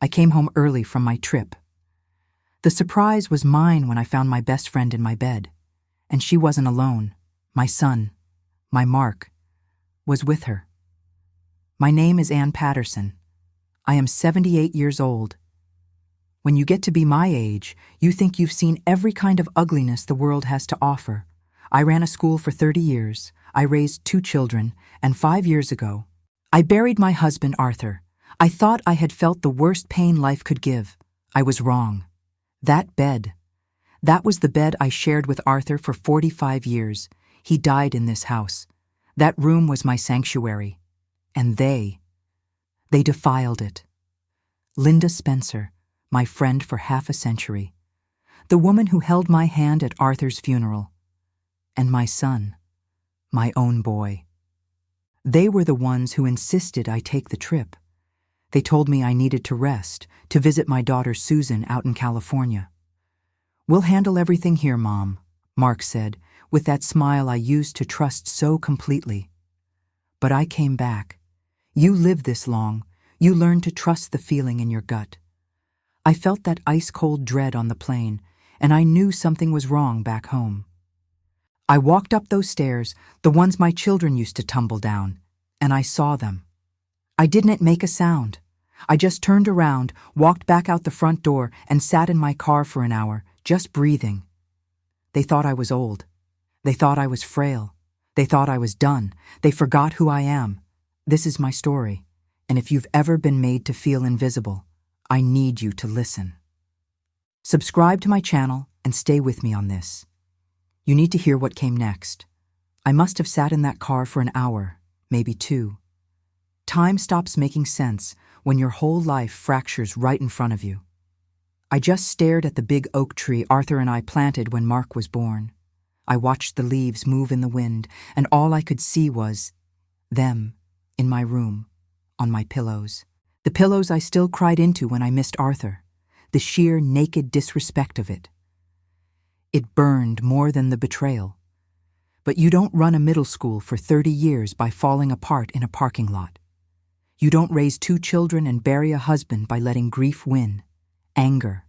I came home early from my trip. The surprise was mine when I found my best friend in my bed. And she wasn't alone. My son, my Mark, was with her. My name is Ann Patterson. I am 78 years old. When you get to be my age, you think you've seen every kind of ugliness the world has to offer. I ran a school for 30 years. I raised 2 children, and 5 years ago, I buried my husband, Arthur. I thought I had felt the worst pain life could give. I was wrong. That bed. That was the bed I shared with Arthur for 45 years. He died in this house. That room was my sanctuary. And they defiled it. Linda Spencer, my friend for half a century. The woman who held my hand at Arthur's funeral. And my son, my own boy. They were the ones who insisted I take the trip. They told me I needed to rest, to visit my daughter Susan out in California. "We'll handle everything here, Mom," Mark said, with that smile I used to trust so completely. But I came back. You live this long, you learn to trust the feeling in your gut. I felt that ice-cold dread on the plane, and I knew something was wrong back home. I walked up those stairs, the ones my children used to tumble down, and I saw them. I didn't make a sound. I just turned around, walked back out the front door, and sat in my car for an hour, just breathing. They thought I was old. They thought I was frail. They thought I was done. They forgot who I am. This is my story, and if you've ever been made to feel invisible, I need you to listen. Subscribe to my channel and stay with me on this. You need to hear what came next. I must have sat in that car for an hour, maybe 2. Time stops making sense when your whole life fractures right in front of you. I just stared at the big oak tree Arthur and I planted when Mark was born. I watched the leaves move in the wind, and all I could see was them in my room, on my pillows. The pillows I still cried into when I missed Arthur. The sheer naked disrespect of it. It burned more than the betrayal. But you don't run a middle school for 30 years by falling apart in a parking lot. You don't raise 2 children and bury a husband by letting grief win. Anger.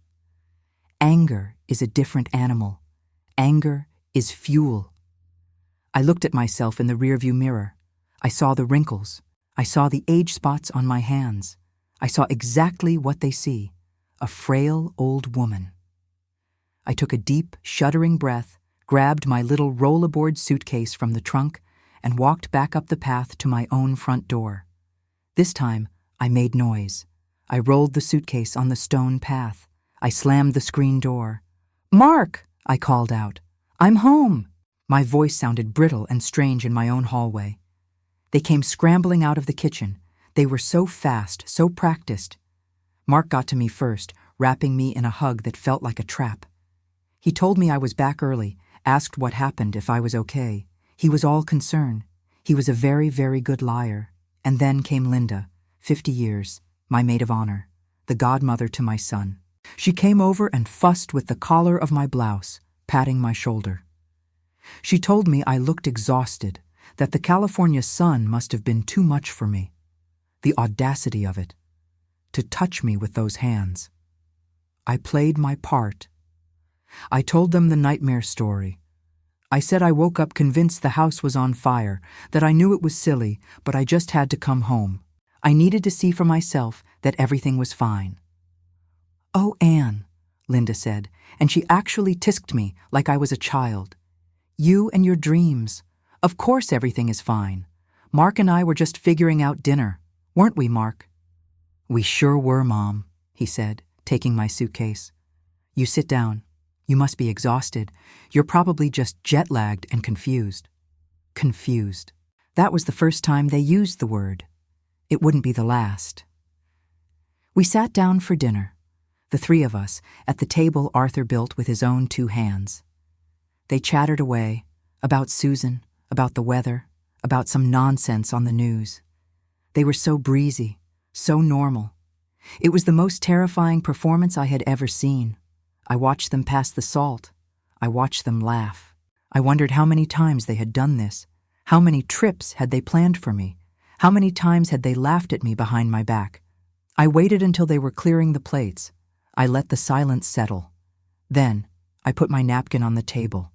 Anger is a different animal. Anger is fuel. I looked at myself in the rearview mirror. I saw the wrinkles. I saw the age spots on my hands. I saw exactly what they see, a frail old woman. I took a deep, shuddering breath, grabbed my little rollaboard suitcase from the trunk, and walked back up the path to my own front door. This time, I made noise. I rolled the suitcase on the stone path. I slammed the screen door. "Mark!" I called out. "I'm home!" My voice sounded brittle and strange in my own hallway. They came scrambling out of the kitchen. They were so fast, so practiced. Mark got to me first, wrapping me in a hug that felt like a trap. He told me I was back early, asked what happened, if I was okay. He was all concern. He was a very, very good liar. And then came Linda, 50 years, my maid of honor, the godmother to my son. She came over and fussed with the collar of my blouse, patting my shoulder. She told me I looked exhausted, that the California sun must have been too much for me. The audacity of it. To touch me with those hands. I played my part. I told them the nightmare story. I said I woke up convinced the house was on fire, that I knew it was silly, but I just had to come home. I needed to see for myself that everything was fine. "Oh, Anne," Linda said, and she actually tisked me like I was a child. "You and your dreams. Of course everything is fine. Mark and I were just figuring out dinner. Weren't we, Mark?" "We sure were, Mom," he said, taking my suitcase. "You sit down. You must be exhausted. You're probably just jet-lagged and confused." Confused. That was the first time they used the word. It wouldn't be the last. We sat down for dinner, the 3 of us, at the table Arthur built with his own 2 hands. They chattered away, about Susan, about the weather, about some nonsense on the news. They were so breezy, so normal. It was the most terrifying performance I had ever seen. I watched them pass the salt. I watched them laugh. I wondered how many times they had done this. How many trips had they planned for me? How many times had they laughed at me behind my back? I waited until they were clearing the plates. I let the silence settle. Then, I put my napkin on the table.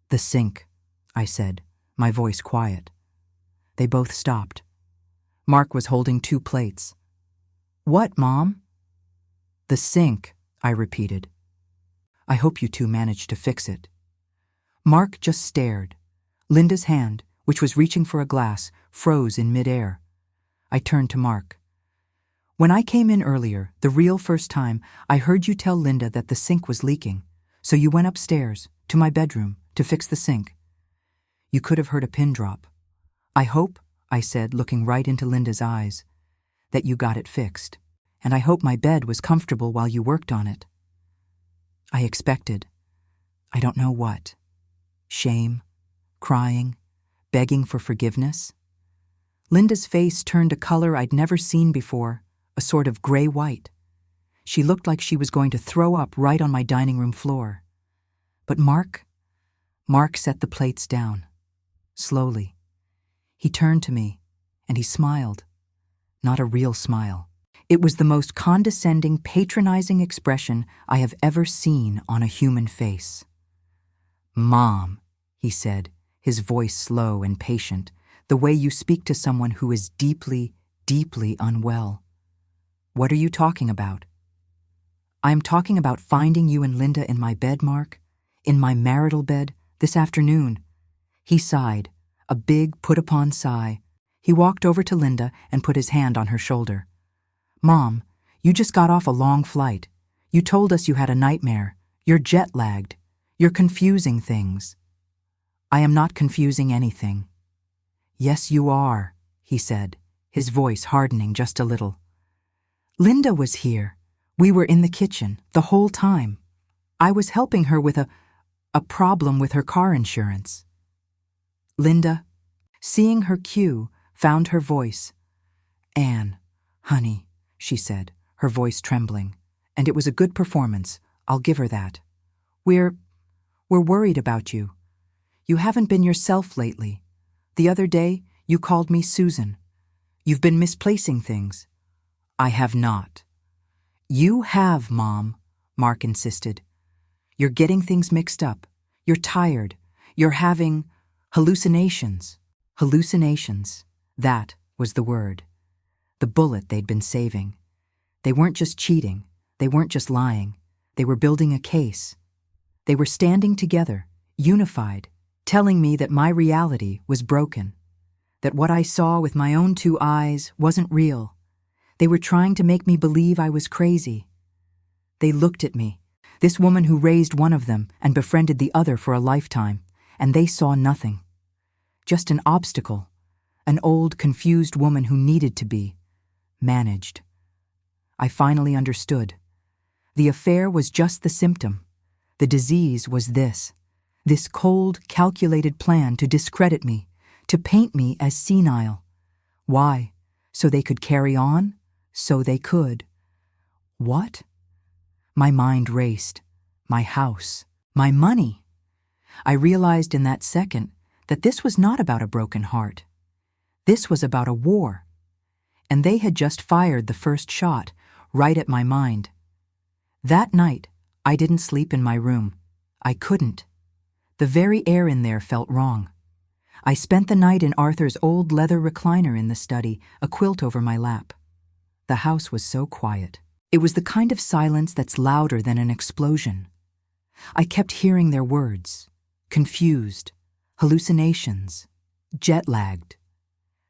"The sink," I said, my voice quiet. They both stopped. Mark was holding 2 plates. "What, Mom?" "The sink," I repeated. "I hope you two managed to fix it." Mark just stared. Linda's hand, which was reaching for a glass, froze in midair. I turned to Mark. "When I came in earlier, the real first time, I heard you tell Linda that the sink was leaking, so you went upstairs, to my bedroom, to fix the sink. You could have heard a pin drop. I hope," I said, looking right into Linda's eyes, "that you got it fixed, and I hope my bed was comfortable while you worked on it." I expected, I don't know what. Shame, crying, begging for forgiveness. Linda's face turned a color I'd never seen before, a sort of gray-white. She looked like she was going to throw up right on my dining room floor. But Mark set the plates down, slowly. He turned to me, and he smiled. Not a real smile. It was the most condescending, patronizing expression I have ever seen on a human face. "Mom," he said, his voice slow and patient, the way you speak to someone who is deeply, deeply unwell. "What are you talking about?" "I am talking about finding you and Linda in my bed, Mark, in my marital bed, this afternoon." He sighed, a big put-upon sigh. He walked over to Linda and put his hand on her shoulder. "Mom, you just got off a long flight. You told us you had a nightmare. You're jet-lagged. You're confusing things." "I am not confusing anything." "Yes, you are," he said, his voice hardening just a little. "Linda was here. We were in the kitchen the whole time. I was helping her with a problem with her car insurance." Linda, seeing her cue, found her voice. "Anne, honey," she said, her voice trembling, "and it was a good performance, I'll give her that. We're worried about you. You haven't been yourself lately. The other day, you called me Susan. You've been misplacing things." "I have not." "You have, Mom," Mark insisted. "You're getting things mixed up. You're tired. You're having hallucinations." Hallucinations. That was the word. The bullet they'd been saving. They weren't just cheating. They weren't just lying. They were building a case. They were standing together, unified, telling me that my reality was broken, that what I saw with my own 2 eyes wasn't real. They were trying to make me believe I was crazy. They looked at me, this woman who raised one of them and befriended the other for a lifetime, and they saw nothing. Just an obstacle, an old, confused woman who needed to be managed. I finally understood. The affair was just the symptom. The disease was this cold, calculated plan to discredit me, to paint me as senile. Why? So they could carry on? So they could. What? My mind raced. My house. My money. I realized in that second that this was not about a broken heart. This was about a war. And they had just fired the first shot, right at my mind. That night, I didn't sleep in my room. I couldn't. The very air in there felt wrong. I spent the night in Arthur's old leather recliner in the study, a quilt over my lap. The house was so quiet. It was the kind of silence that's louder than an explosion. I kept hearing their words, confused, hallucinations, jet-lagged.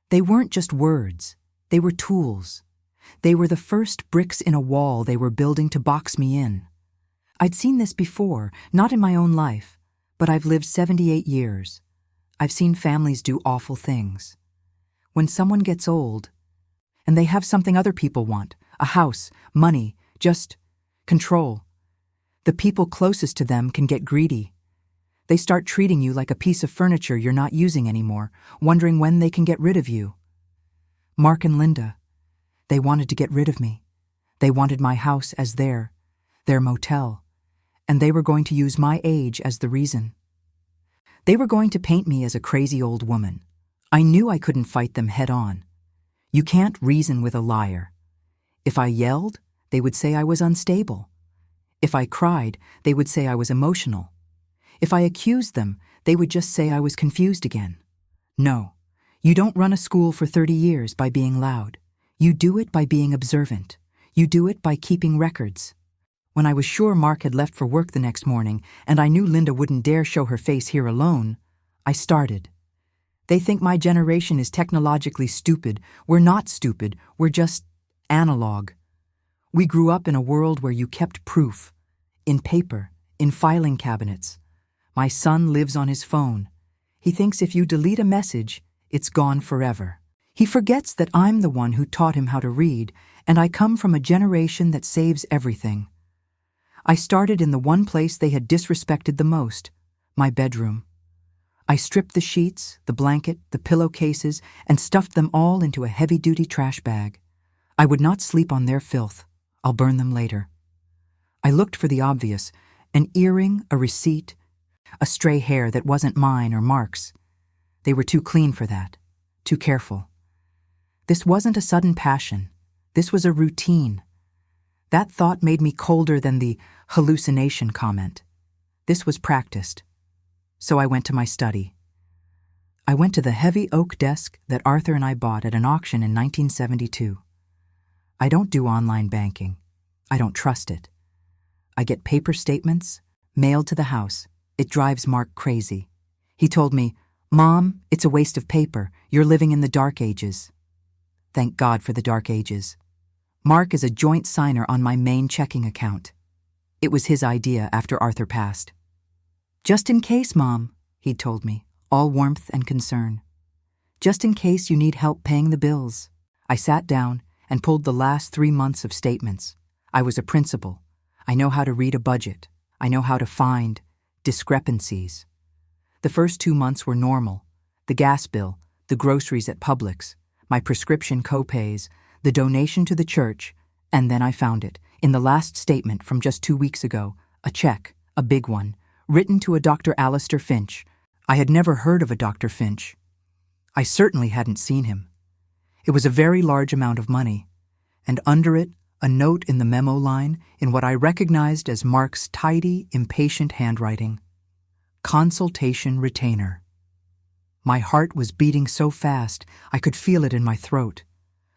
They weren't just words, they were tools. They were the first bricks in a wall they were building to box me in. I'd seen this before, not in my own life, but I've lived 78 years. I've seen families do awful things. When someone gets old, and they have something other people want, a house, money, just control, the people closest to them can get greedy. They start treating you like a piece of furniture you're not using anymore, wondering when they can get rid of you. Mark and Linda, they wanted to get rid of me. They wanted my house as their motel, and they were going to use my age as the reason. They were going to paint me as a crazy old woman. I knew I couldn't fight them head on. You can't reason with a liar. If I yelled, they would say I was unstable. If I cried, they would say I was emotional. If I accused them, they would just say I was confused again. No, you don't run a school for 30 years by being loud. You do it by being observant. You do it by keeping records. When I was sure Mark had left for work the next morning, and I knew Linda wouldn't dare show her face here alone, I started. They think my generation is technologically stupid. We're not stupid, we're just analog. We grew up in a world where you kept proof, in paper, in filing cabinets. My son lives on his phone. He thinks if you delete a message, it's gone forever. He forgets that I'm the one who taught him how to read, and I come from a generation that saves everything. I started in the one place they had disrespected the most, my bedroom. I stripped the sheets, the blanket, the pillowcases, and stuffed them all into a heavy-duty trash bag. I would not sleep on their filth. I'll burn them later. I looked for the obvious, an earring, a receipt, a stray hair that wasn't mine or Mark's. They were too clean for that, too careful. This wasn't a sudden passion. This was a routine. That thought made me colder than the hallucination comment. This was practiced. So I went to my study. I went to the heavy oak desk that Arthur and I bought at an auction in 1972. I don't do online banking. I don't trust it. I get paper statements, mailed to the house. It drives Mark crazy. He told me, "Mom, it's a waste of paper. You're living in the dark ages." Thank God for the dark ages. Mark is a joint signer on my main checking account. It was his idea after Arthur passed. "Just in case, Mom," he told me, all warmth and concern. "Just in case you need help paying the bills." I sat down and pulled the last 3 months of statements. I was a principal. I know how to read a budget. I know how to find discrepancies. The first 2 months were normal. The gas bill, the groceries at Publix, my prescription co-pays, the donation to the church, and then I found it, in the last statement from just 2 weeks ago, a check, a big one, written to a Dr. Alistair Finch. I had never heard of a Dr. Finch. I certainly hadn't seen him. It was a very large amount of money, and under it, a note in the memo line in what I recognized as Mark's tidy, impatient handwriting. Consultation retainer. My heart was beating so fast I could feel it in my throat.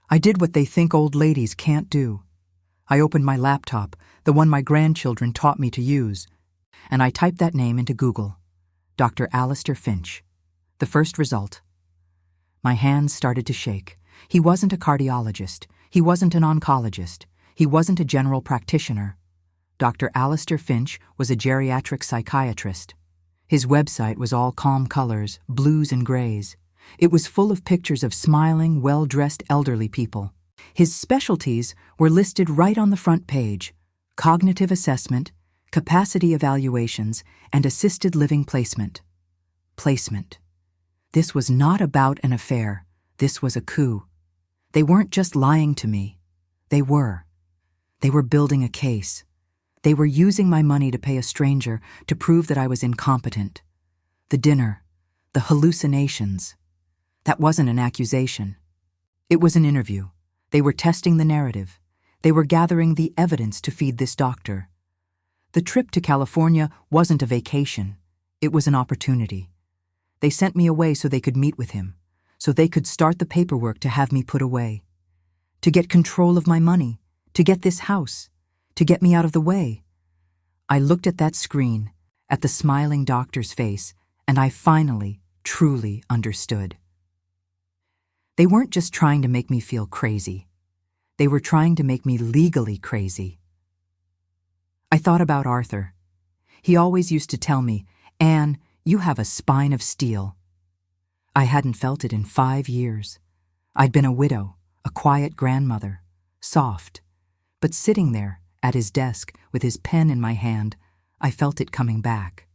I did what they think old ladies can't do. I opened my laptop, the one my grandchildren taught me to use, and I typed that name into Google. Dr. Alistair Finch. The first result. My hands started to shake. He wasn't a cardiologist. He wasn't an oncologist. He wasn't a general practitioner. Dr. Alistair Finch was a geriatric psychiatrist. His website was all calm colors, blues and grays. It was full of pictures of smiling, well-dressed elderly people. His specialties were listed right on the front page: cognitive assessment, capacity evaluations, and assisted living placement. Placement. This was not about an affair. This was a coup. They weren't just lying to me. They were. They were building a case. They were using my money to pay a stranger to prove that I was incompetent. The dinner, the hallucinations. That wasn't an accusation. It was an interview. They were testing the narrative. They were gathering the evidence to feed this doctor. The trip to California wasn't a vacation. It was an opportunity. They sent me away so they could meet with him, so they could start the paperwork to have me put away, to get control of my money, to get this house, to get me out of the way. I looked at that screen, at the smiling doctor's face, and I finally, truly understood. They weren't just trying to make me feel crazy. They were trying to make me legally crazy. I thought about Arthur. He always used to tell me, "Anne, you have a spine of steel." I hadn't felt it in 5 years. I'd been a widow, a quiet grandmother, soft. But sitting there, at his desk, with his pen in my hand, I felt it coming back.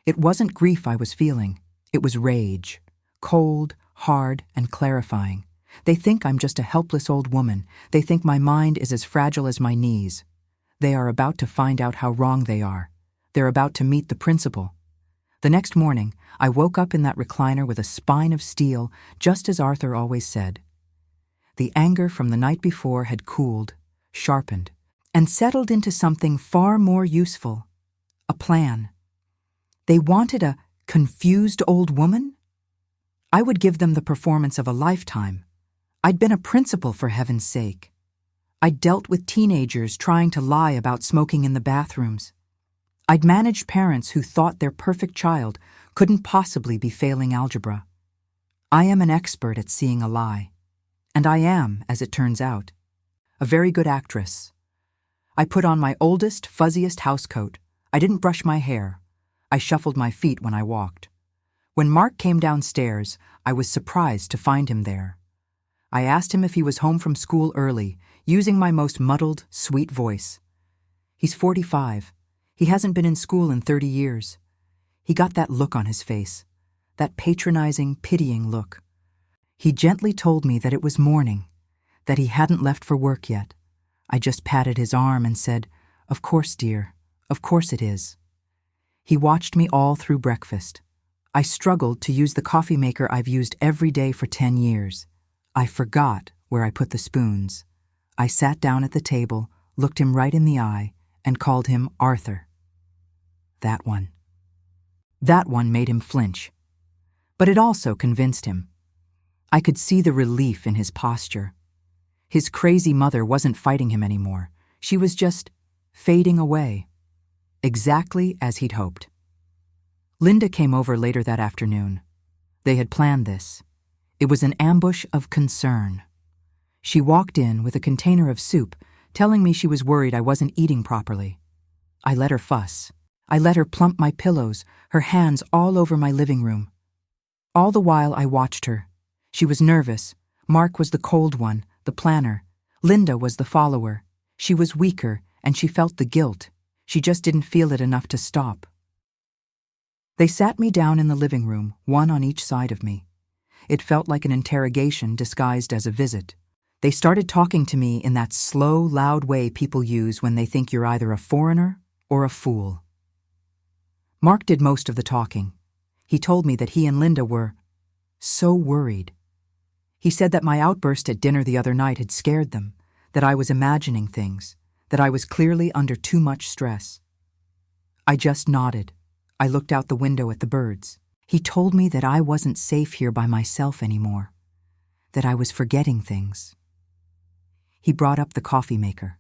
It wasn't grief I was feeling. It was rage. Cold, hard, and clarifying. They think I'm just a helpless old woman. They think my mind is as fragile as my knees. They are about to find out how wrong they are. They're about to meet the principal. The next morning, I woke up in that recliner with a spine of steel, just as Arthur always said. the anger from the night before had cooled, sharpened, and settled into something far more useful: a plan. They wanted a confused old woman? I would give them the performance of a lifetime. I'd been a principal, for heaven's sake. I'd dealt with teenagers trying to lie about smoking in the bathrooms. I'd managed parents who thought their perfect child couldn't possibly be failing algebra. I am an expert at seeing a lie. And I am, as it turns out, a very good actress. I put on my oldest, fuzziest housecoat. I didn't brush my hair. I shuffled my feet when I walked. When Mark came downstairs, I was surprised to find him there. I asked him if he was home from school early, using my most muddled, sweet voice. He's 45. He hasn't been in school in 30 years. He got that look on his face, that patronizing, pitying look. He gently told me that it was morning, that he hadn't left for work yet. I just patted his arm and said, "Of course, dear, of course it is." He watched me all through breakfast. I struggled to use the coffee maker I've used every day for 10 years. I forgot where I put the spoons. I sat down at the table, looked him right in the eye, and called him Arthur. That one. That one made him flinch. But it also convinced him. I could see the relief in his posture. His crazy mother wasn't fighting him anymore. She was just fading away, exactly as he'd hoped. Linda came over later that afternoon. They had planned this. It was an ambush of concern. She walked in with a container of soup, telling me she was worried I wasn't eating properly. I let her fuss. I let her plump my pillows, her hands all over my living room. All the while I watched her. She was nervous. Mark was the cold one, the planner. Linda was the follower. She was weaker, and she felt the guilt. She just didn't feel it enough to stop. They sat me down in the living room, one on each side of me. It felt like an interrogation disguised as a visit. They started talking to me in that slow, loud way people use when they think you're either a foreigner or a fool. Mark did most of the talking. He told me that he and Linda were so worried. He said that my outburst at dinner the other night had scared them, that I was imagining things, that I was clearly under too much stress. I just nodded. I looked out the window at the birds. He told me that I wasn't safe here by myself anymore, that I was forgetting things. He brought up the coffee maker.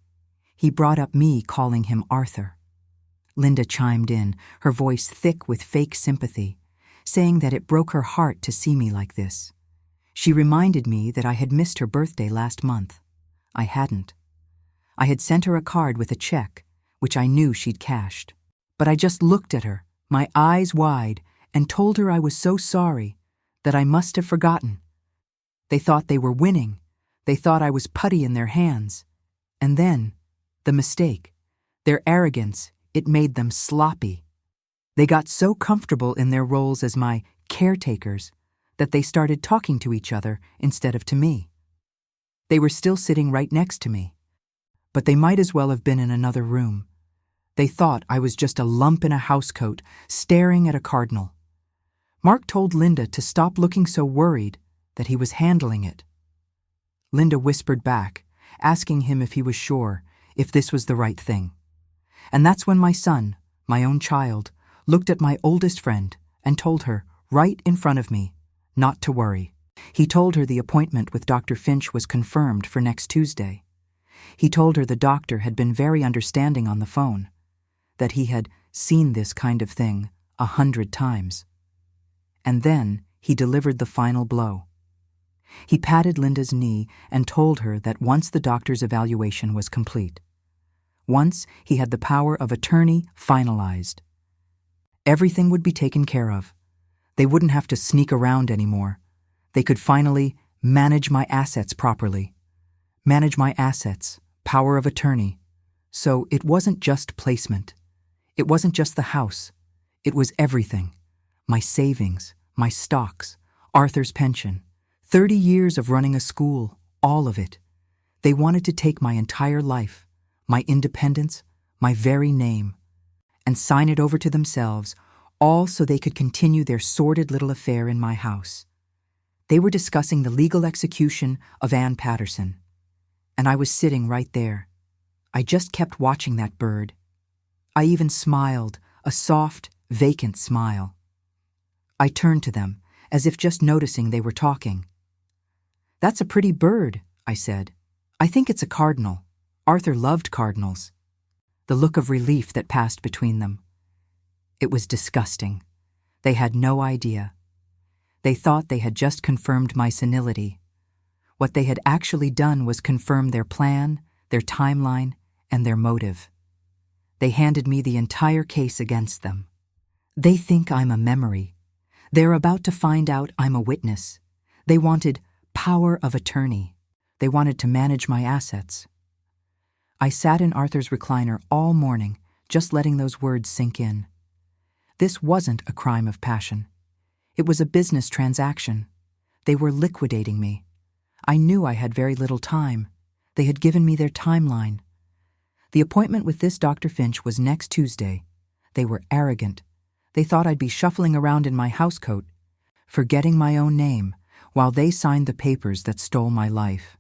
He brought up me calling him Arthur. Linda chimed in, her voice thick with fake sympathy, saying that it broke her heart to see me like this. She reminded me that I had missed her birthday last month. I hadn't. I had sent her a card with a check, which I knew she'd cashed. But I just looked at her, my eyes wide, and told her I was so sorry, that I must have forgotten. They thought they were winning. They thought I was putty in their hands. And then, the mistake, their arrogance, it made them sloppy. They got so comfortable in their roles as my caretakers that they started talking to each other instead of to me. They were still sitting right next to me, but they might as well have been in another room. They thought I was just a lump in a housecoat staring at a cardinal. Mark told Linda to stop looking so worried, that he was handling it. Linda whispered back, asking him if he was sure, if this was the right thing. And that's when my son, my own child, looked at my oldest friend and told her, right in front of me, not to worry. He told her the appointment with Dr. Finch was confirmed for next Tuesday. He told her the doctor had been very understanding on the phone, that he had seen this kind of thing 100 times. And then he delivered the final blow. He patted Linda's knee and told her that once the doctor's evaluation was complete, once he had the power of attorney finalized, everything would be taken care of. They wouldn't have to sneak around anymore. They could finally manage my assets properly. Manage my assets, power of attorney. So it wasn't just placement. It wasn't just the house. It was everything. My savings, my stocks, Arthur's pension, 30 years of running a school, all of it. They wanted to take my entire life, my independence, my very name, and sign it over to themselves, all so they could continue their sordid little affair in my house. They were discussing the legal execution of Ann Patterson. And I was sitting right there. I just kept watching that bird. I even smiled, a soft, vacant smile. I turned to them, as if just noticing they were talking. "That's a pretty bird," I said. "I think it's a cardinal. Arthur loved cardinals." The look of relief that passed between them. It was disgusting. They had no idea. They thought they had just confirmed my senility. What they had actually done was confirm their plan, their timeline, and their motive. They handed me the entire case against them. They think I'm a memory. They're about to find out I'm a witness. They wanted power of attorney. They wanted to manage my assets. I sat in Arthur's recliner all morning, just letting those words sink in. This wasn't a crime of passion. It was a business transaction. They were liquidating me. I knew I had very little time. They had given me their timeline. The appointment with this Dr. Finch was next Tuesday. They were arrogant. They thought I'd be shuffling around in my housecoat, forgetting my own name, while they signed the papers that stole my life.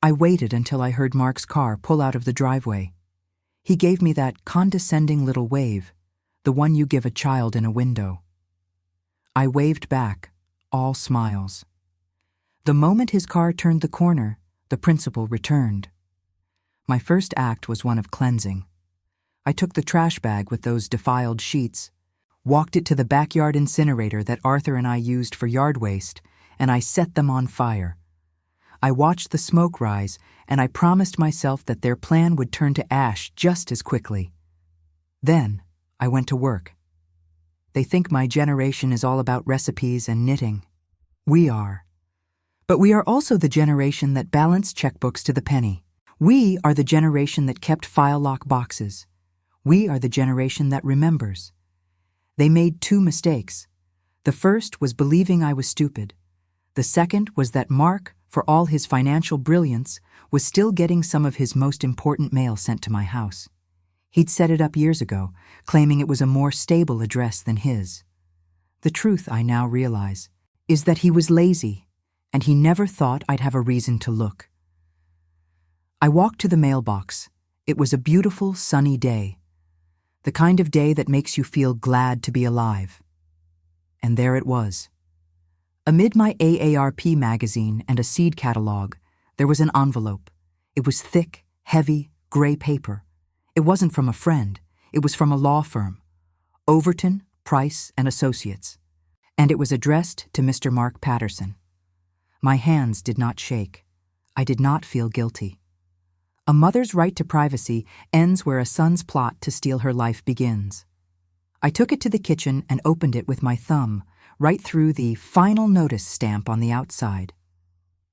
I waited until I heard Mark's car pull out of the driveway. He gave me that condescending little wave, the one you give a child in a window. I waved back, all smiles. The moment his car turned the corner, the principal returned. My first act was one of cleansing. I took the trash bag with those defiled sheets, walked it to the backyard incinerator that Arthur and I used for yard waste, and I set them on fire. I watched the smoke rise, and I promised myself that their plan would turn to ash just as quickly. Then I went to work. They think my generation is all about recipes and knitting. We are. But we are also the generation that balanced checkbooks to the penny. We are the generation that kept file lock boxes. We are the generation that remembers. They made 2 mistakes. The first was believing I was stupid. The second was that Mark, for all his financial brilliance, was still getting some of his most important mail sent to my house. He'd set it up years ago, claiming it was a more stable address than his. The truth, I now realize, is that he was lazy, and he never thought I'd have a reason to look. I walked to the mailbox. It was a beautiful, sunny day. The kind of day that makes you feel glad to be alive. And there it was. Amid my AARP magazine and a seed catalog, there was an envelope. It was thick, heavy, gray paper. It wasn't from a friend. It was from a law firm, Overton, Price and Associates. And it was addressed to Mr. Mark Patterson. My hands did not shake. I did not feel guilty. A mother's right to privacy ends where a son's plot to steal her life begins. I took it to the kitchen and opened it with my thumb, right through the final notice stamp on the outside.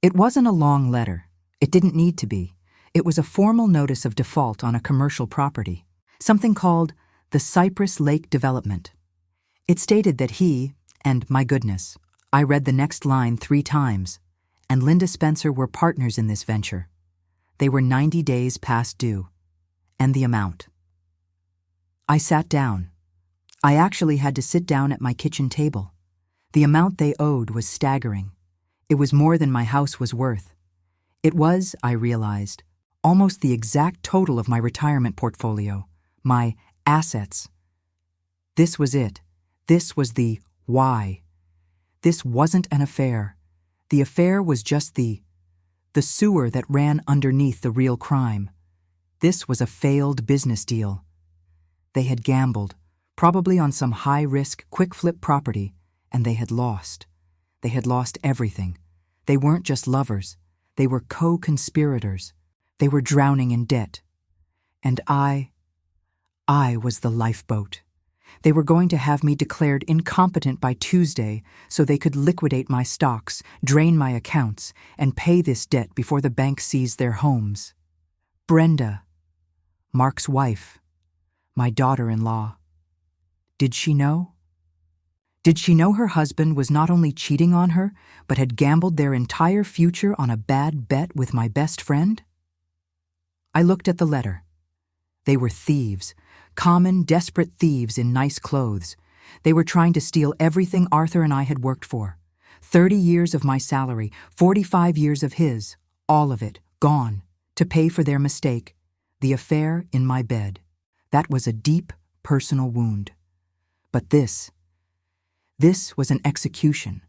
It wasn't a long letter. It didn't need to be. It was a formal notice of default on a commercial property, something called the Cypress Lake Development. It stated that he, and my goodness, I read the next line 3 times, and Linda Spencer were partners in this venture. They were 90 days past due, and the amount. I sat down. I actually had to sit down at my kitchen table. The amount they owed was staggering. It was more than my house was worth. It was, I realized, almost the exact total of my retirement portfolio, my assets. This was it. This was the why. This wasn't an affair. The affair was just the sewer that ran underneath the real crime. This was a failed business deal. They had gambled, probably on some high-risk, quick-flip property, and they had lost. They had lost everything. They weren't just lovers. They were co-conspirators. They were drowning in debt. And I was the lifeboat. They were going to have me declared incompetent by Tuesday so they could liquidate my stocks, drain my accounts, and pay this debt before the bank seized their homes. Brenda, Mark's wife, my daughter-in-law. Did she know? Did she know her husband was not only cheating on her, but had gambled their entire future on a bad bet with my best friend? I looked at the letter. They were thieves, common, desperate thieves in nice clothes. They were trying to steal everything Arthur and I had worked for. 30 years of my salary, 45 years of his, all of it, gone, to pay for their mistake, the affair in my bed. That was a deep, personal wound. But this was an execution.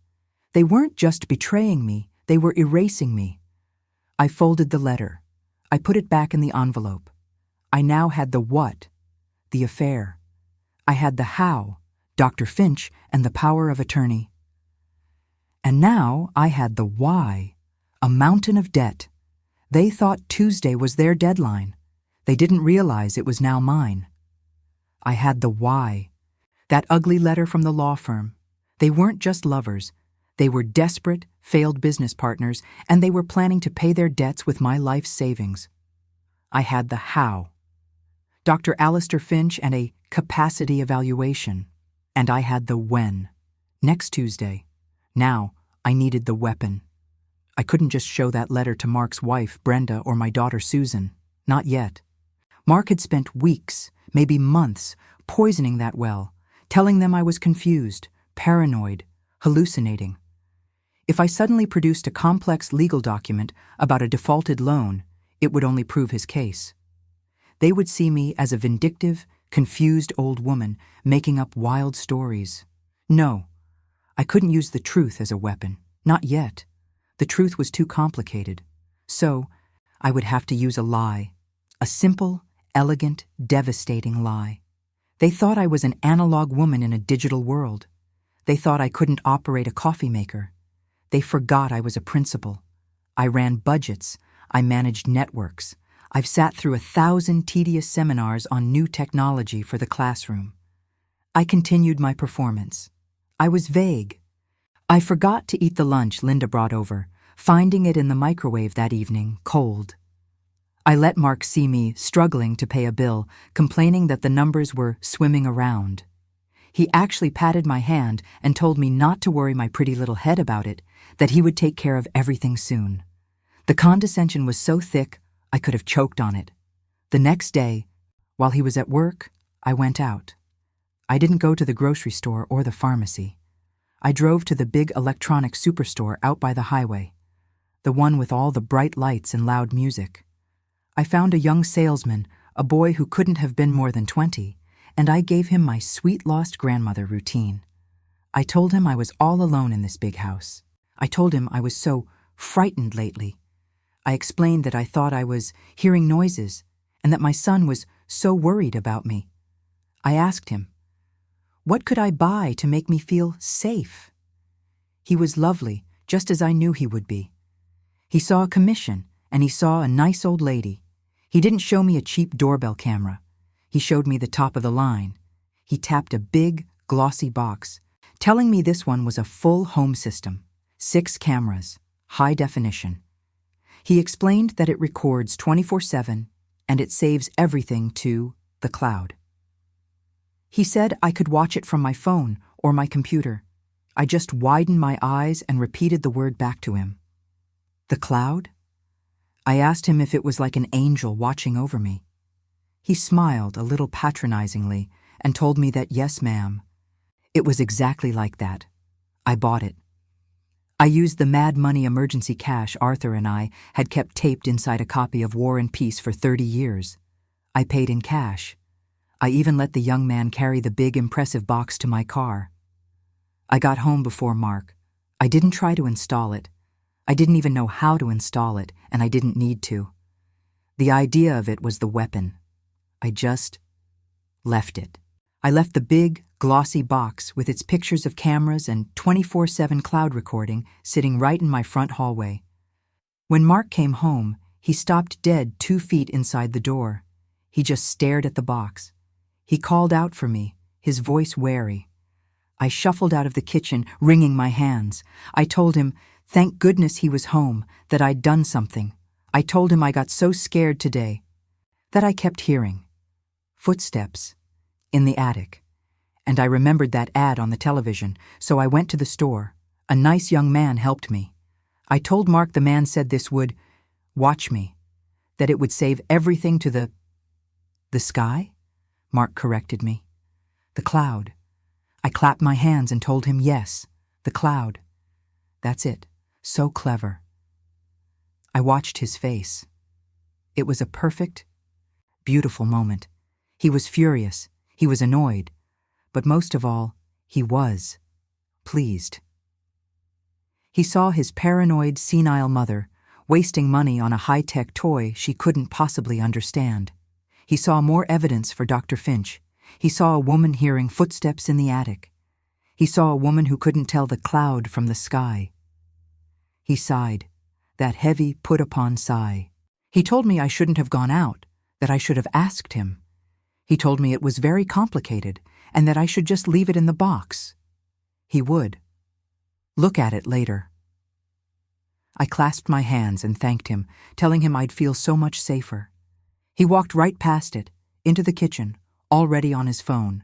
They weren't just betraying me, they were erasing me. I folded the letter. I put it back in the envelope. I now had the what, the affair. I had the how, Dr. Finch and the power of attorney. And now I had the why, a mountain of debt. They thought Tuesday was their deadline. They didn't realize it was now mine. I had the why, that ugly letter from the law firm. They weren't just lovers. They were desperate, failed business partners, and they were planning to pay their debts with my life savings. I had the how, Dr. Alistair Finch and a capacity evaluation. And I had the when, next Tuesday. Now, I needed the weapon. I couldn't just show that letter to Mark's wife, Brenda, or my daughter, Susan. Not yet. Mark had spent weeks, maybe months, poisoning that well, telling them I was confused, paranoid, hallucinating. If I suddenly produced a complex legal document about a defaulted loan, it would only prove his case. They would see me as a vindictive, confused old woman making up wild stories. No, I couldn't use the truth as a weapon. Not yet. The truth was too complicated. So, I would have to use a lie. A simple, elegant, devastating lie. They thought I was an analog woman in a digital world. They thought I couldn't operate a coffee maker. They forgot I was a principal. I ran budgets. I managed networks. I've sat through 1,000 tedious seminars on new technology for the classroom. I continued my performance. I was vague. I forgot to eat the lunch Linda brought over, finding it in the microwave that evening, cold. I let Mark see me struggling to pay a bill, complaining that the numbers were swimming around. He actually patted my hand and told me not to worry my pretty little head about it, that he would take care of everything soon. The condescension was so thick, I could have choked on it. The next day, while he was at work, I went out. I didn't go to the grocery store or the pharmacy. I drove to the big electronic superstore out by the highway, the one with all the bright lights and loud music. I found a young salesman, a boy who couldn't have been more than 20, and I gave him my sweet lost grandmother routine. I told him I was all alone in this big house. I told him I was so frightened lately. I explained that I thought I was hearing noises and that my son was so worried about me. I asked him, what could I buy to make me feel safe? He was lovely, just as I knew he would be. He saw a commission, and he saw a nice old lady. He didn't show me a cheap doorbell camera. He showed me the top of the line. He tapped a big, glossy box, telling me this one was a full home system, 6 cameras, high definition. He explained that it records 24/7 and it saves everything to the cloud. He said I could watch it from my phone or my computer. I just widened my eyes and repeated the word back to him. The cloud? I asked him if it was like an angel watching over me. He smiled a little patronizingly and told me that yes, ma'am. It was exactly like that. I bought it. I used the Mad Money emergency cash Arthur and I had kept taped inside a copy of War and Peace for 30 years. I paid in cash. I even let the young man carry the big, impressive box to my car. I got home before Mark. I didn't try to install it. I didn't even know how to install it, and I didn't need to. The idea of it was the weapon. I just left it. I left the big, glossy box with its pictures of cameras and 24/7 cloud recording sitting right in my front hallway. When Mark came home, he stopped dead 2 feet inside the door. He just stared at the box. He called out for me, his voice wary. I shuffled out of the kitchen, wringing my hands. I told him, thank goodness he was home, that I'd done something. I told him I got so scared today. That I kept hearing. Footsteps. In the attic. And I remembered that ad on the television, so I went to the store. A nice young man helped me. I told Mark the man said this would watch me, that it would save everything to the sky? Mark corrected me. The cloud. I clapped my hands and told him yes, the cloud. That's it. So clever. I watched his face. It was a perfect, beautiful moment. He was furious. He was annoyed. But most of all, he was pleased. He saw his paranoid, senile mother wasting money on a high-tech toy she couldn't possibly understand. He saw more evidence for Dr. Finch. He saw a woman hearing footsteps in the attic. He saw a woman who couldn't tell the cloud from the sky. He sighed, that heavy, put-upon sigh. He told me I shouldn't have gone out, that I should have asked him. He told me it was very complicated and that I should just leave it in the box. He would. Look at it later. I clasped my hands and thanked him, telling him I'd feel so much safer. He walked right past it, into the kitchen, already on his phone,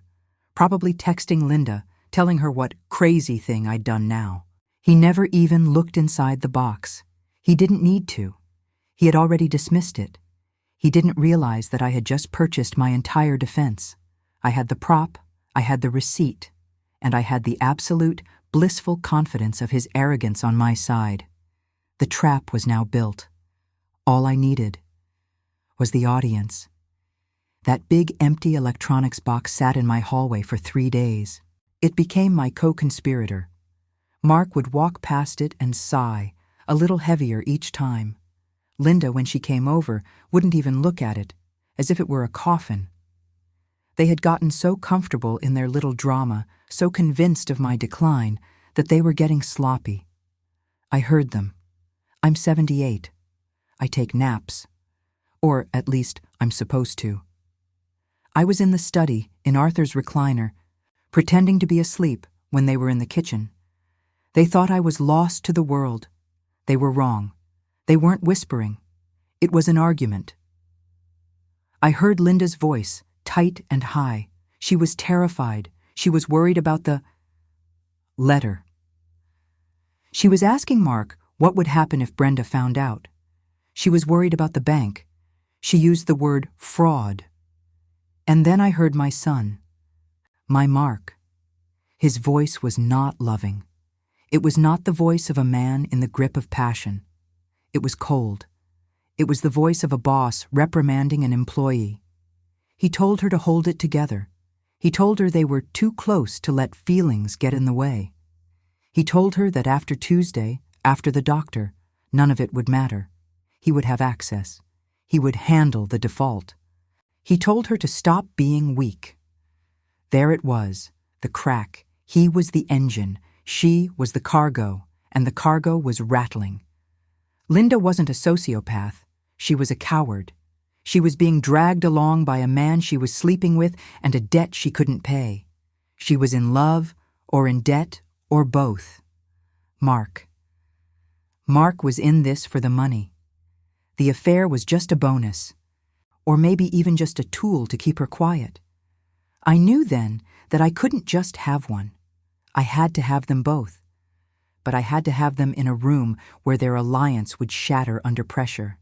probably texting Linda, telling her what crazy thing I'd done now. He never even looked inside the box. He didn't need to. He had already dismissed it. He didn't realize that I had just purchased my entire defense. I had the prop, I had the receipt, and I had the absolute, blissful confidence of his arrogance on my side. The trap was now built. All I needed was the audience. That big empty electronics box sat in my hallway for 3 days. It became my co-conspirator. Mark would walk past it and sigh, a little heavier each time. Linda, when she came over, wouldn't even look at it, as if it were a coffin. They had gotten so comfortable in their little drama, so convinced of my decline, that they were getting sloppy. I heard them. I'm 78. I take naps. Or, at least, I'm supposed to. I was in the study, in Arthur's recliner, pretending to be asleep when they were in the kitchen. They thought I was lost to the world. They were wrong. They weren't whispering. It was an argument. I heard Linda's voice, tight and high. She was terrified. She was worried about the letter. She was asking Mark what would happen if Brenda found out. She was worried about the bank. She used the word fraud. And then I heard my son, my Mark. His voice was not loving. It was not the voice of a man in the grip of passion. It was cold. It was the voice of a boss reprimanding an employee. He told her to hold it together. He told her they were too close to let feelings get in the way. He told her that after Tuesday, after the doctor, none of it would matter. He would have access. He would handle the default. He told her to stop being weak. There it was, the crack. He was the engine. She was the cargo, and the cargo was rattling. Linda wasn't a sociopath. She was a coward. She was being dragged along by a man she was sleeping with and a debt she couldn't pay. She was in love, or in debt, or both. Mark. Mark was in this for the money. The affair was just a bonus, or maybe even just a tool to keep her quiet. I knew then that I couldn't just have one. I had to have them both. But I had to have them in a room where their alliance would shatter under pressure.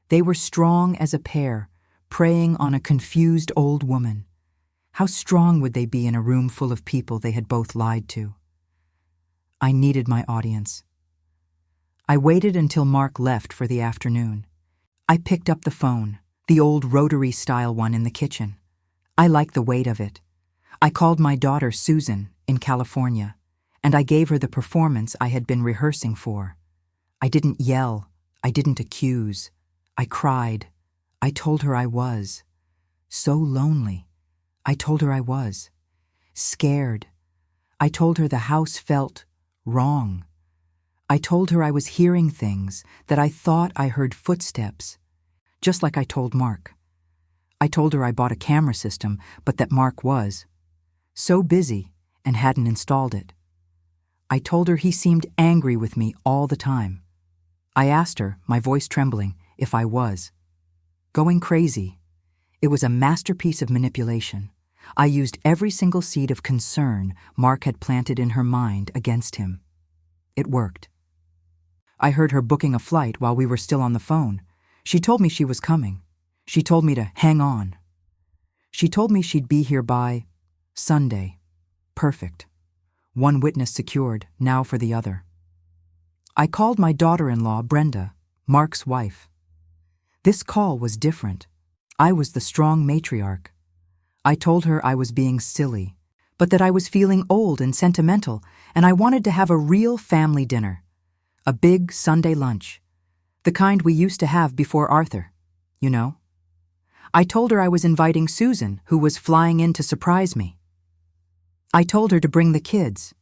They were strong as a pair, preying on a confused old woman. How strong would they be in a room full of people they had both lied to? I needed my audience. I waited until Mark left for the afternoon. I picked up the phone, the old rotary-style one in the kitchen. I liked the weight of it. I called my daughter Susan in California, and I gave her the performance I had been rehearsing for. I didn't yell. I didn't accuse. I cried. I told her I was. So lonely. I told her I was. Scared. I told her the house felt wrong. I told her I was hearing things, that I thought I heard footsteps, just like I told Mark. I told her I bought a camera system, but that Mark was so busy and hadn't installed it. I told her he seemed angry with me all the time. I asked her, my voice trembling, if I was going crazy. It was a masterpiece of manipulation. I used every single seed of concern Mark had planted in her mind against him. It worked. I heard her booking a flight while we were still on the phone. She told me she was coming. She told me to hang on. She told me she'd be here by Sunday. Perfect. One witness secured, now for the other. I called my daughter-in-law, Brenda, Mark's wife. This call was different. I was the strong matriarch. I told her I was being silly, but that I was feeling old and sentimental, and I wanted to have a real family dinner. A big Sunday lunch. The kind we used to have before Arthur, you know. I told her I was inviting Susan, who was flying in to surprise me. I told her to bring the kids,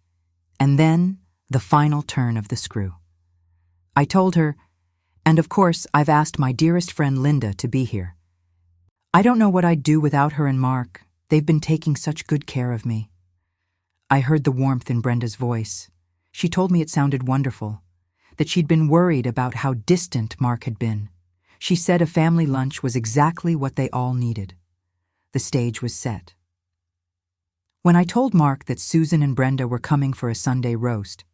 and then the final turn of the screw. I told her, and of course I've asked my dearest friend Linda to be here. I don't know what I'd do without her and Mark. They've been taking such good care of me. I heard the warmth in Brenda's voice. She told me it sounded wonderful, that she'd been worried about how distant Mark had been. She said a family lunch was exactly what they all needed. The stage was set. When I told Mark that Susan and Brenda were coming for a Sunday roast,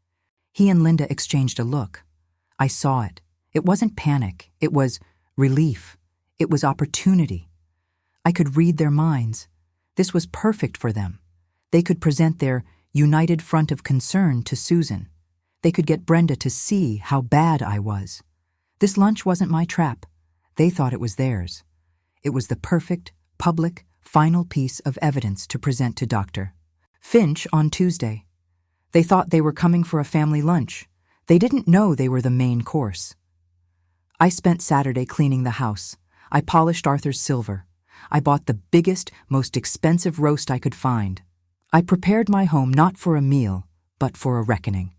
he and Linda exchanged a look. I saw it. It wasn't panic. It was relief. It was opportunity. I could read their minds. This was perfect for them. They could present their united front of concern to Susan. They could get Brenda to see how bad I was. This lunch wasn't my trap. They thought it was theirs. It was the perfect, public, final piece of evidence to present to Dr. Finch on Tuesday. They thought they were coming for a family lunch. They didn't know they were the main course. I spent Saturday cleaning the house. I polished Arthur's silver. I bought the biggest, most expensive roast I could find. I prepared my home not for a meal, but for a reckoning.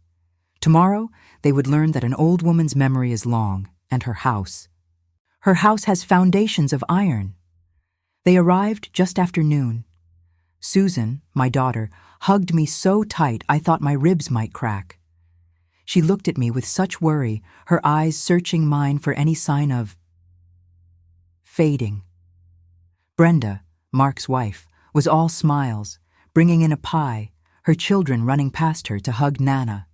Tomorrow, they would learn that an old woman's memory is long, and her house. Her house has foundations of iron. They arrived just after noon. Susan, my daughter, hugged me so tight I thought my ribs might crack. She looked at me with such worry, her eyes searching mine for any sign of fading. Brenda, Mark's wife, was all smiles, bringing in a pie, her children running past her to hug Nana.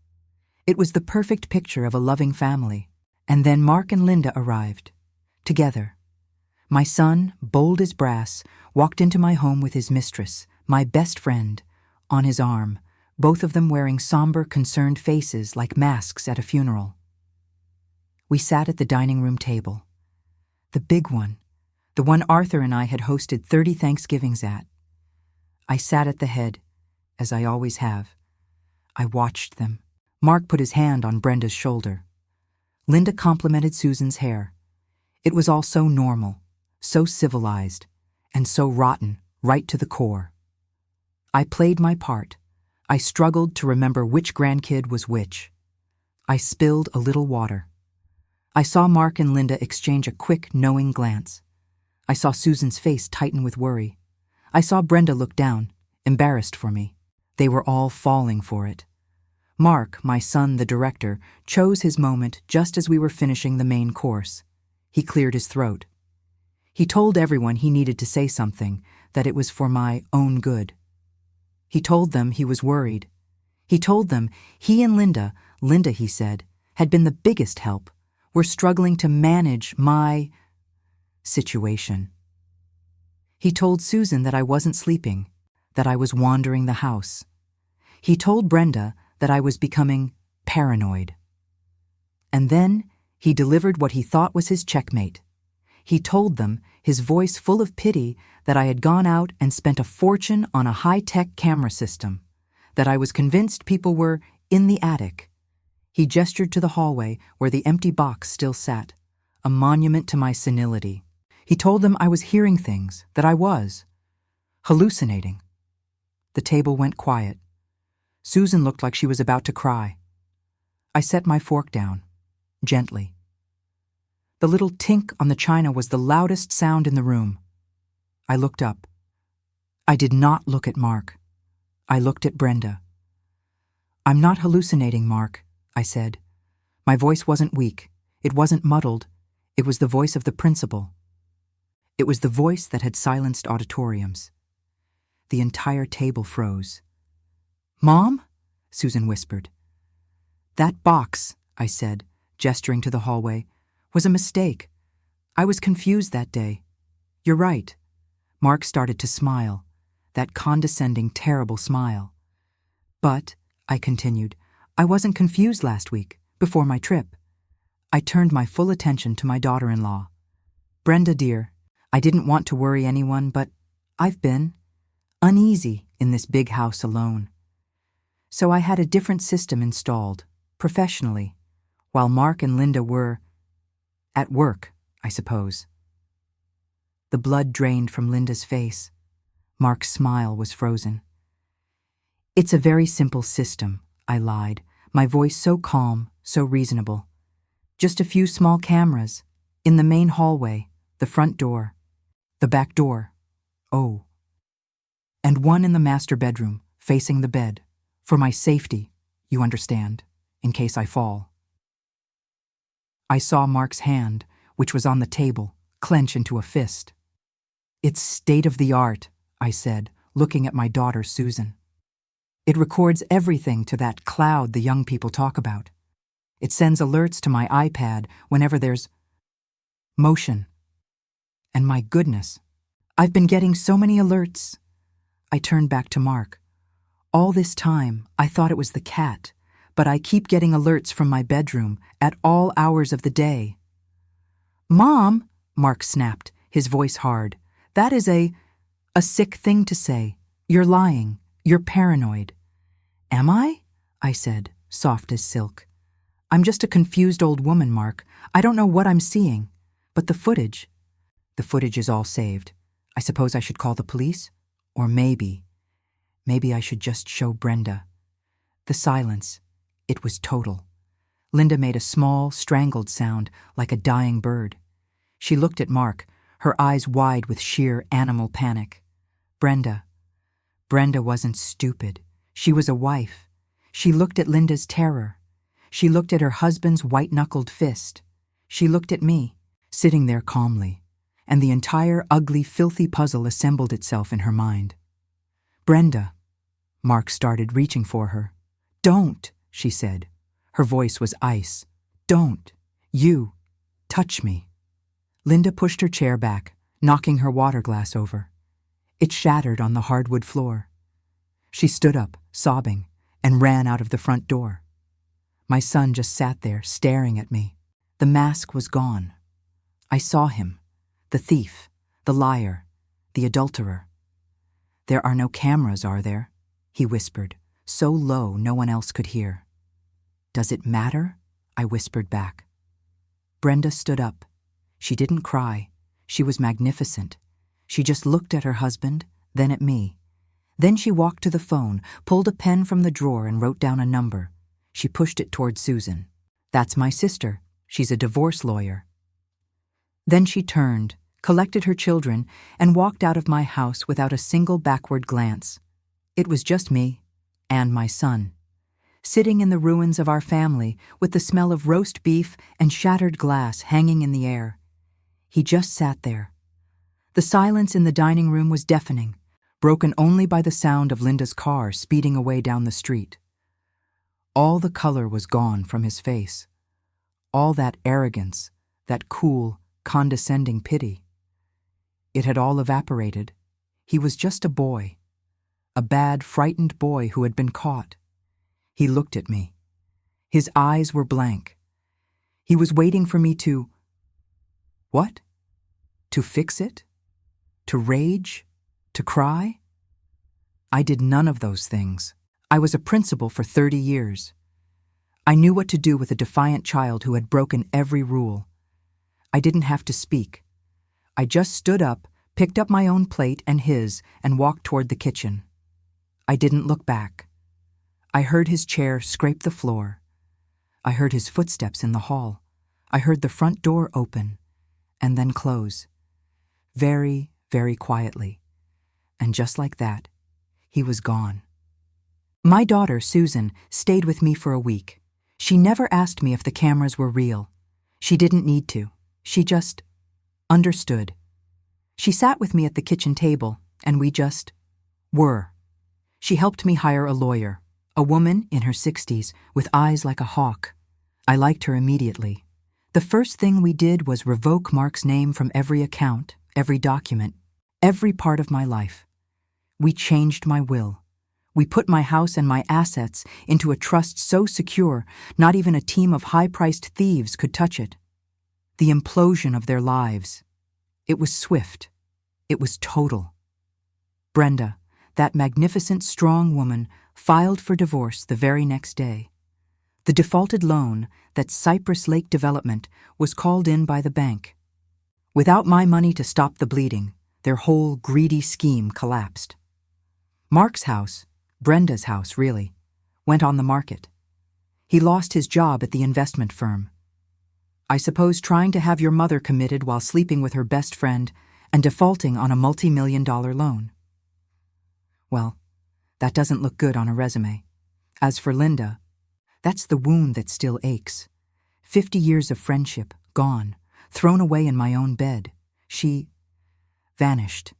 It was the perfect picture of a loving family. And then Mark and Linda arrived, together. My son, bold as brass, walked into my home with his mistress, my best friend, on his arm, both of them wearing somber, concerned faces like masks at a funeral. We sat at the dining room table. The big one, the one Arthur and I had hosted 30 Thanksgivings at. I sat at the head, as I always have. I watched them. Mark put his hand on Brenda's shoulder. Linda complimented Susan's hair. It was all so normal, so civilized, and so rotten, right to the core. I played my part. I struggled to remember which grandkid was which. I spilled a little water. I saw Mark and Linda exchange a quick, knowing glance. I saw Susan's face tighten with worry. I saw Brenda look down, embarrassed for me. They were all falling for it. Mark, my son, the director, chose his moment just as we were finishing the main course. He cleared his throat. He told everyone he needed to say something, that it was for my own good. He told them he was worried. He told them he and Linda, he said, had been the biggest help, were struggling to manage my situation. He told Susan that I wasn't sleeping, that I was wandering the house. He told Brenda that I was becoming paranoid. And then he delivered what he thought was his checkmate. He told them, his voice full of pity, that I had gone out and spent a fortune on a high-tech camera system, that I was convinced people were in the attic. He gestured to the hallway where the empty box still sat, a monument to my senility. He told them I was hearing things, that I was hallucinating. The table went quiet. Susan looked like she was about to cry. I set my fork down, gently. The little tink on the china was the loudest sound in the room. I looked up. I did not look at Mark. I looked at Brenda. "I'm not hallucinating, Mark," I said. My voice wasn't weak. It wasn't muddled. It was the voice of the principal. It was the voice that had silenced auditoriums. The entire table froze. "Mom?" Susan whispered. "That box," I said, gesturing to the hallway, "was a mistake. I was confused that day. You're right." Mark started to smile, that condescending, terrible smile. "But," I continued, "I wasn't confused last week, Before my trip, I turned my full attention to my daughter-in-law. Brenda, dear, I didn't want to worry anyone, but I've been uneasy in this big house alone. So I had a different system installed, professionally, while Mark and Linda were at work, I suppose. The blood drained from Linda's face. Mark's smile was frozen. It's a very simple system, I lied, my voice so calm, so reasonable. Just a few small cameras, in the main hallway, the front door, the back door, and one in the master bedroom, facing the bed, for my safety, you understand, in case I fall. I saw Mark's hand, which was on the table, clench into a fist. It's state-of-the-art, I said, looking at my daughter Susan. It records everything to that cloud the young people talk about. It sends alerts to my iPad whenever there's motion. And my goodness, I've been getting so many alerts. I turned back to Mark. All this time, I thought it was the cat, but I keep getting alerts from my bedroom at all hours of the day. Mom, Mark snapped, his voice hard, that is a sick thing to say. You're lying. You're paranoid. Am I? I said, soft as silk. I'm just a confused old woman, Mark. I don't know what I'm seeing. But the footage is all saved. I suppose I should call the police? Or maybe I should just show Brenda. The silence. It was total. Linda made a small, strangled sound, like a dying bird. She looked at Mark, her eyes wide with sheer animal panic. Brenda wasn't stupid. She was a wife. She looked at Linda's terror. She looked at her husband's white-knuckled fist. She looked at me, sitting there calmly, and the entire ugly, filthy puzzle assembled itself in her mind. Brenda. Mark started reaching for her. Don't, she said. Her voice was ice. Don't. You. Touch me. Linda pushed her chair back, knocking her water glass over. It shattered on the hardwood floor. She stood up, sobbing, and ran out of the front door. My son just sat there, staring at me. The mask was gone. I saw him, the thief, the liar, the adulterer. There are no cameras, are there? He whispered, so low no one else could hear. Does it matter? I whispered back. Brenda stood up. She didn't cry. She was magnificent. She just looked at her husband, then at me. Then she walked to the phone, pulled a pen from the drawer and wrote down a number. She pushed it toward Susan. That's my sister. She's a divorce lawyer. Then she turned, collected her children, and walked out of my house without a single backward glance. It was just me and my son, sitting in the ruins of our family with the smell of roast beef and shattered glass hanging in the air. He just sat there. The silence in the dining room was deafening, broken only by the sound of Linda's car speeding away down the street. All the color was gone from his face. All that arrogance, that cool, condescending pity. It had all evaporated. He was just a boy. A bad, frightened boy who had been caught. He looked at me. His eyes were blank. He was waiting for me to... What? To fix it? To rage? To cry? I did none of those things. I was a principal for 30 years. I knew what to do with a defiant child who had broken every rule. I didn't have to speak. I just stood up, picked up my own plate and his, and walked toward the kitchen. I didn't look back. I heard his chair scrape the floor. I heard his footsteps in the hall. I heard the front door open and then close. Very, very quietly. And just like that, he was gone. My daughter, Susan, stayed with me for a week. She never asked me if the cameras were real. She didn't need to. She just understood. She sat with me at the kitchen table, and we just were. She helped me hire a lawyer, a woman in her 60s with eyes like a hawk. I liked her immediately. The first thing we did was revoke Mark's name from every account, every document, every part of my life. We changed my will. We put my house and my assets into a trust so secure, not even a team of high-priced thieves could touch it. The implosion of their lives. It was swift. It was total. Brenda, that magnificent, strong woman, filed for divorce the very next day. The defaulted loan, that Cypress Lake development, was called in by the bank. Without my money to stop the bleeding, their whole greedy scheme collapsed. Mark's house, Brenda's house really, went on the market. He lost his job at the investment firm. I suppose trying to have your mother committed while sleeping with her best friend and defaulting on a multi-million-dollar loan. Well, that doesn't look good on a resume. As for Linda, that's the wound that still aches. 50 years of friendship, gone, thrown away in my own bed. She vanished.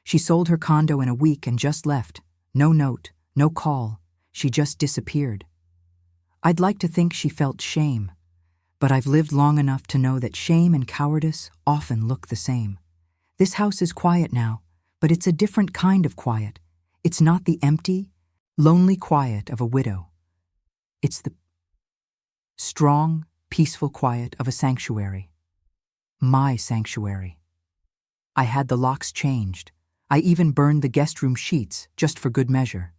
She sold her condo in a week and just left. No note, no call. She just disappeared. I'd like to think she felt shame, but I've lived long enough to know that shame and cowardice often look the same. This house is quiet now, but it's a different kind of quiet. It's not the empty, lonely quiet of a widow. It's the strong, peaceful quiet of a sanctuary. My sanctuary. I had the locks changed. I even burned the guest room sheets, just for good measure.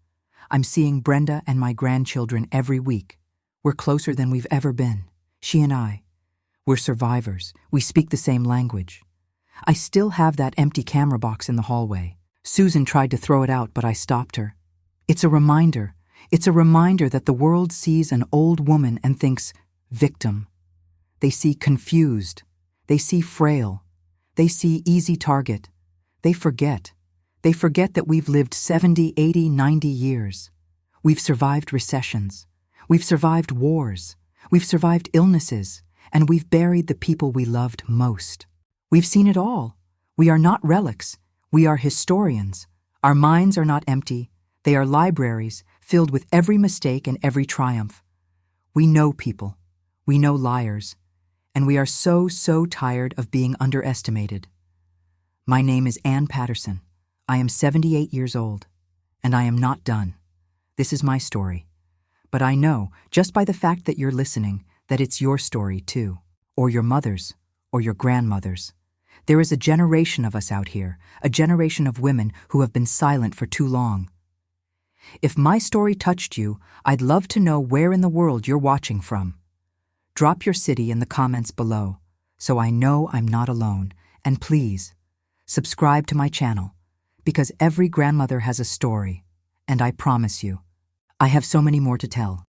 I'm seeing Brenda and my grandchildren every week. We're closer than we've ever been, she and I. We're survivors. We speak the same language. I still have that empty camera box in the hallway. Susan tried to throw it out, but I stopped her. It's a reminder. It's a reminder that the world sees an old woman and thinks, victim. They see confused. They see frail. They see easy target. They forget. They forget that we've lived 70, 80, 90 years. We've survived recessions. We've survived wars. We've survived illnesses. And we've buried the people we loved most. We've seen it all. We are not relics. We are historians. Our minds are not empty. They are libraries filled with every mistake and every triumph. We know people. We know liars. And we are so tired of being underestimated. My name is Ann Patterson. I am 78 years old, and I am not done. This is my story. But I know, just by the fact that you're listening, that it's your story too, or your mother's, or your grandmother's. There is a generation of us out here, a generation of women who have been silent for too long. If my story touched you, I'd love to know where in the world you're watching from. Drop your city in the comments below, so I know I'm not alone, and please, subscribe to my channel, because every grandmother has a story, and I promise you, I have so many more to tell.